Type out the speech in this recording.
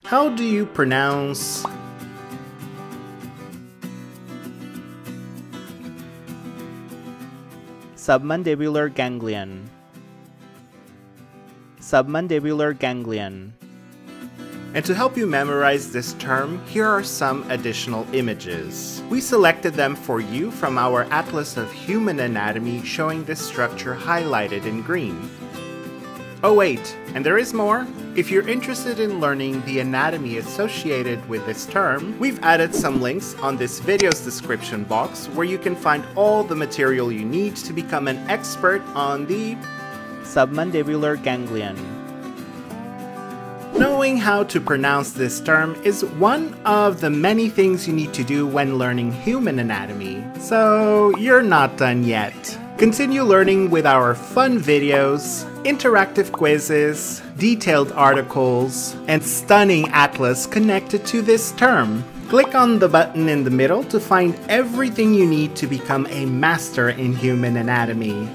How do you pronounce submandibular ganglion? Submandibular ganglion. And to help you memorize this term, here are some additional images. We selected them for you from our Atlas of Human Anatomy showing this structure highlighted in green. Oh wait, and there is more. If you're interested in learning the anatomy associated with this term, we've added some links on this video's description box where you can find all the material you need to become an expert on the submandibular ganglion. Knowing how to pronounce this term is one of the many things you need to do when learning human anatomy, so you're not done yet. Continue learning with our fun videos, interactive quizzes, detailed articles, and stunning atlas connected to this term. Click on the button in the middle to find everything you need to become a master in human anatomy.